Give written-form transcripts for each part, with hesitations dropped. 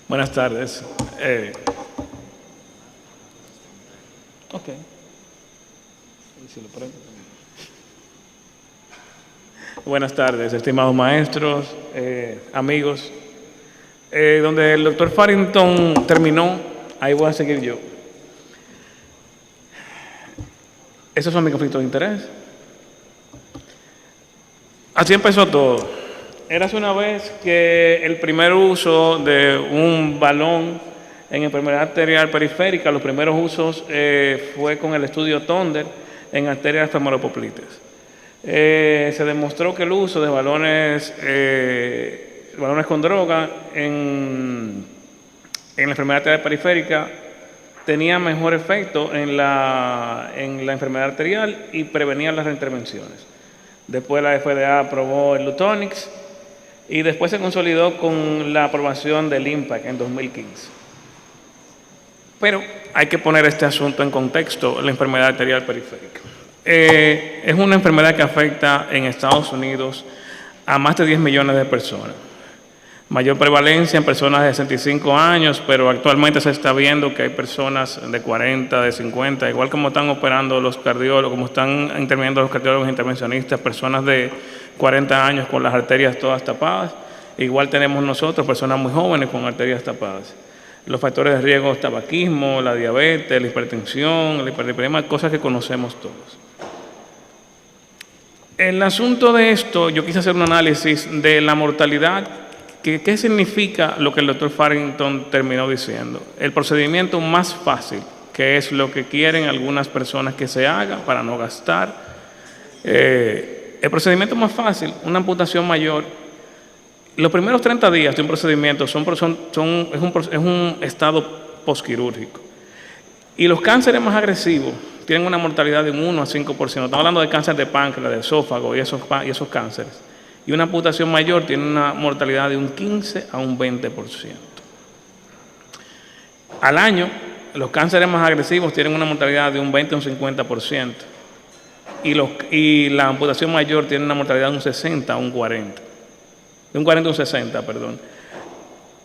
Buenas tardes. Ok. Buenas tardes, estimados maestros, amigos. Donde el doctor Farrington terminó, ahí voy a seguir yo. Esos son mis conflictos de interés. Así empezó todo. Érase una vez que el primer uso de un balón en enfermedad arterial periférica, los primeros usos fue con el estudio Thunder en arterias femoropóplites. Se demostró que el uso de balones con droga en la enfermedad arterial periférica tenía mejor efecto en la enfermedad arterial y prevenía las reintervenciones. Después la FDA aprobó el Lutonix y después se consolidó con la aprobación del IMPACT en 2015. Pero hay que poner este asunto en contexto, la enfermedad arterial periférica. Es una enfermedad que afecta en Estados Unidos a más de 10 millones de personas. Mayor prevalencia en personas de 65 años, pero actualmente se está viendo que hay personas de 40, de 50, igual como están operando los cardiólogos, como están interviniendo los cardiólogos intervencionistas, personas de 40 años con las arterias todas tapadas. Igual tenemos nosotros, personas muy jóvenes con arterias tapadas. Los factores de riesgo, tabaquismo, la diabetes, la hipertensión, la hiperlipidemia, cosas que conocemos todos. El asunto de esto, yo quise hacer un análisis de la mortalidad. ¿Qué significa lo que el doctor Farrington terminó diciendo? El procedimiento más fácil, que es lo que quieren algunas personas que se haga para no gastar. El procedimiento más fácil, una amputación mayor. Los primeros 30 días de un procedimiento es un estado posquirúrgico. Y los cánceres más agresivos tienen una mortalidad de un 1 a 5%. Estamos hablando de cáncer de páncreas, de esófago y esos cánceres. Y una amputación mayor tiene una mortalidad de un 15 a un 20%. Al año, los cánceres más agresivos tienen una mortalidad de un 20 a un 50%. Y la amputación mayor tiene una mortalidad de un 60 a un 40. De un 40 a un 60, perdón.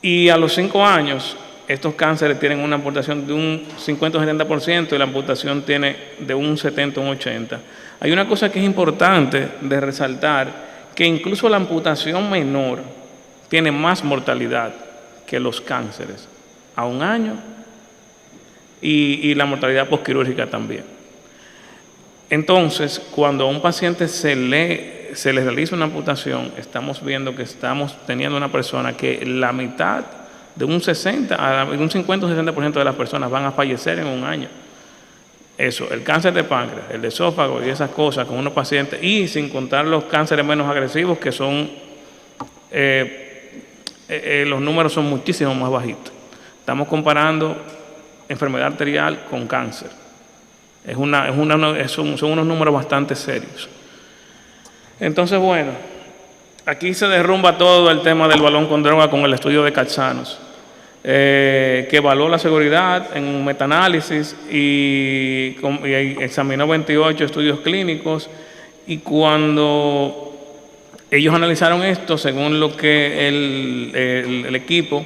Y a los 5 años, estos cánceres tienen una amputación de un 50 o 70% y la amputación tiene de un 70 a un 80%. Hay una cosa que es importante de resaltar, que incluso la amputación menor tiene más mortalidad que los cánceres a un año y la mortalidad posquirúrgica también. Entonces, cuando a un paciente se le realiza una amputación, estamos viendo que estamos teniendo una persona que la mitad de un 50 o 60% de las personas van a fallecer en un año. Eso, el cáncer de páncreas, el de esófago y esas cosas con unos pacientes, y sin contar los cánceres menos agresivos, que son, los números son muchísimo más bajitos. Estamos comparando enfermedad arterial con cáncer. Son unos números bastante serios. Entonces, bueno, aquí se derrumba todo el tema del balón con droga con el estudio de Katsanos, que evaluó la seguridad en un metaanálisis y examinó 28 estudios clínicos, y cuando ellos analizaron esto, según lo que el equipo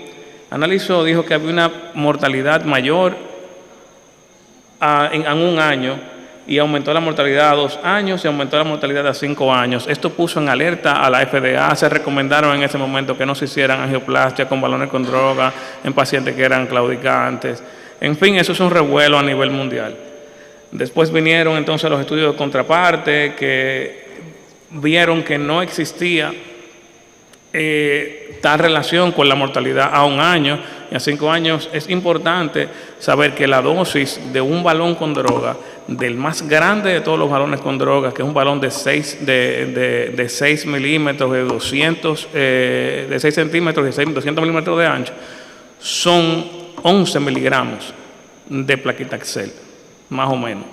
analizó, dijo que había una mortalidad mayor en un año, y aumentó la mortalidad a 2 años y aumentó la mortalidad a 5 años. Esto puso en alerta a la FDA. Se recomendaron en ese momento que no se hicieran angioplastia con balones con droga en pacientes que eran claudicantes. En fin, eso es un revuelo a nivel mundial. Después vinieron entonces los estudios de contraparte, que vieron que no existía tal relación con la mortalidad a un año y a 5 años. Es importante saber que la dosis de un balón con droga, del más grande de todos los balones con droga, que es un balón de 6 milímetros, de 6 centímetros, de 200 milímetros de ancho, son 11 miligramos de plaquitaxel, más o menos.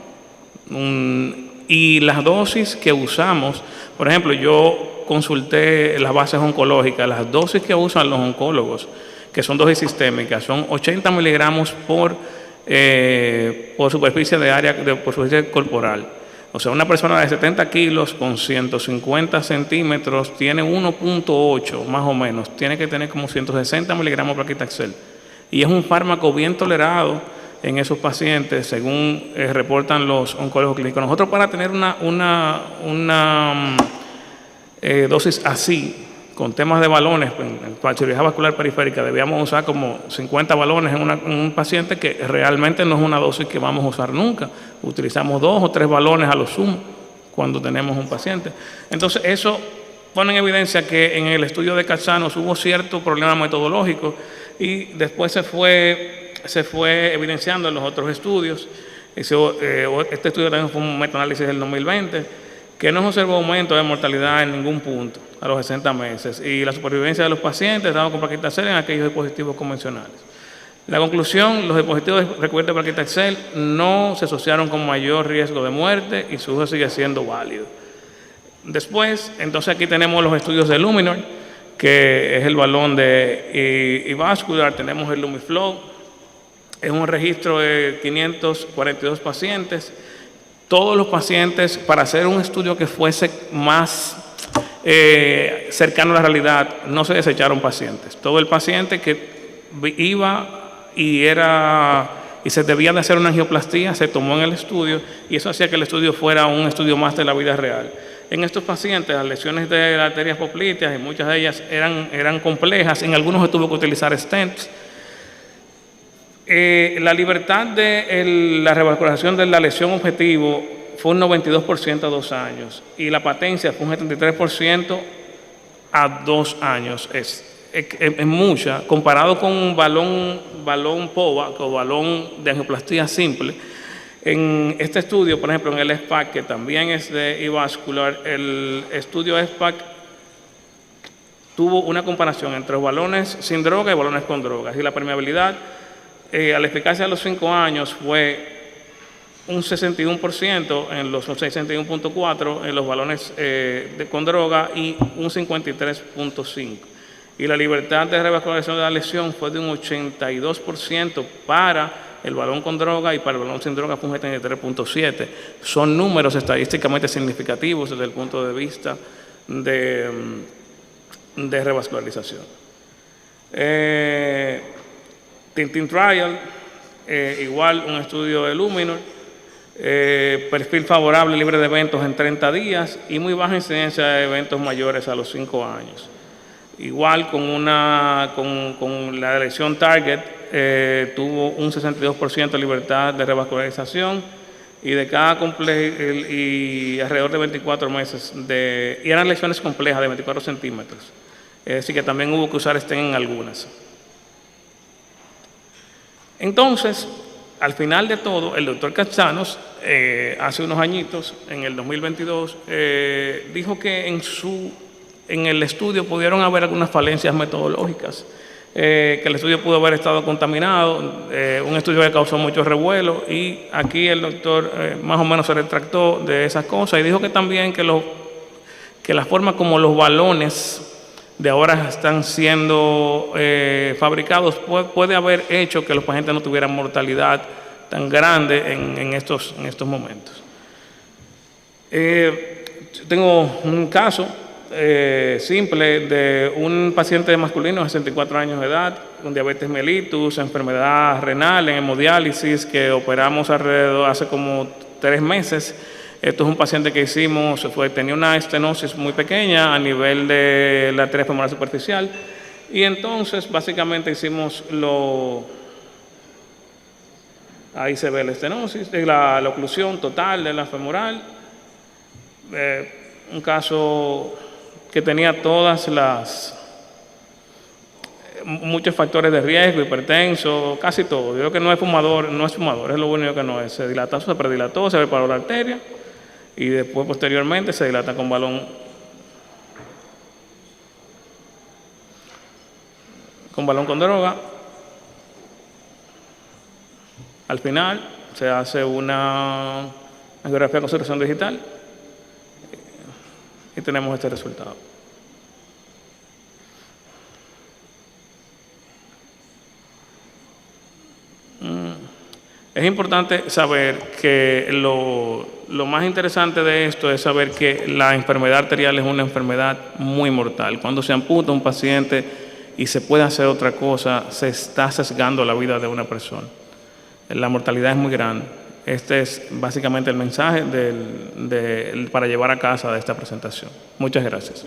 Y las dosis que usamos, por ejemplo, yo consulté las bases oncológicas, las dosis que usan los oncólogos, que son dosis sistémicas, son 80 miligramos por superficie por superficie corporal. O sea, una persona de 70 kilos con 150 centímetros tiene 1.8 más o menos, tiene que tener como 160 miligramos de plaquitaxel. y es un fármaco bien tolerado en esos pacientes, según reportan los oncólogos clínicos. Nosotros, para tener una dosis así, con temas de balones, para cirugía vascular periférica, debíamos usar como 50 balones en un paciente, que realmente no es una dosis que vamos a usar nunca. Utilizamos 2 o 3 balones a lo sumo cuando tenemos un paciente. Entonces, eso pone en evidencia que en el estudio de Katsanos hubo cierto problema metodológico, y después se fue evidenciando en los otros estudios. Este estudio también fue un metaanálisis del 2020, que no se observó aumento de mortalidad en ningún punto a los 60 meses, y la supervivencia de los pacientes tratados con paclitaxel en aquellos dispositivos convencionales. La conclusión: los dispositivos recubiertos de paclitaxel no se asociaron con mayor riesgo de muerte, y su uso sigue siendo válido. Después, entonces, aquí tenemos los estudios de Luminor, que es el balón de Vascular. Tenemos el Lumiflow, es un registro de 542 pacientes. Todos los pacientes, para hacer un estudio que fuese más cercano a la realidad, no se desecharon pacientes. Todo el paciente que iba y se debía de hacer una angioplastía se tomó en el estudio, y eso hacía que el estudio fuera un estudio más de la vida real. En estos pacientes, las lesiones de las arterias popliteas, y muchas de ellas eran complejas, en algunos se tuvo que utilizar stents. La libertad de la revascularización de la lesión objetivo fue un 92% a 2 años, y la patencia fue un 73% a 2 años. Es mucha, comparado con un balón POVA o balón de angioplastía simple. En este estudio, por ejemplo, en el SPAC, que también es de Ivascular, el estudio SPAC tuvo una comparación entre los balones sin droga y balones con drogas, y la permeabilidad a la eficacia de los 5 años fue un 61% en los 61.4 en los balones con droga, y un 53.5%. Y la libertad de revascularización de la lesión fue de un 82% para el balón con droga, y para el balón sin droga fue un 73.7%. Son números estadísticamente significativos desde el punto de vista de revascularización. Tintin Trial, igual un estudio de Luminor, perfil favorable, libre de eventos en 30 días y muy baja incidencia de eventos mayores a los 5 años. Igual con la lesión Target, tuvo un 62% de libertad de revascularización, y de cada y alrededor de 24 meses y eran lesiones complejas de 24 centímetros. Es decir, que también hubo que usar stent en algunas. Entonces, al final de todo, el doctor Katsanos, hace unos añitos, en el 2022, dijo que en el estudio pudieron haber algunas falencias metodológicas, que el estudio pudo haber estado contaminado, un estudio que causó mucho revuelo, y aquí el doctor más o menos se retractó de esas cosas, y dijo que también que la forma como los balones de ahora están siendo fabricados puede haber hecho que los pacientes no tuvieran mortalidad tan grande en estos momentos. Tengo un caso simple de un paciente masculino de 64 años de edad, con diabetes mellitus, enfermedad renal, en hemodiálisis, que operamos hace como 3 meses. Esto es un paciente que hicimos, tenía una estenosis muy pequeña a nivel de la arteria femoral superficial, y entonces básicamente hicimos ahí se ve la estenosis, la oclusión total de la femoral, un caso que tenía muchos factores de riesgo, hipertenso, casi todo. Yo creo que no es fumador, es lo único que no es. Se dilató, se predilató, se preparó la arteria, y después posteriormente se dilata con balón con droga. Al final se hace una angiografía con sucesión digital y tenemos este resultado. Es importante saber que lo más interesante de esto es saber que la enfermedad arterial es una enfermedad muy mortal. Cuando se amputa un paciente y se puede hacer otra cosa, se está sesgando la vida de una persona. La mortalidad es muy grande. Este es básicamente el mensaje para llevar a casa de esta presentación. Muchas gracias.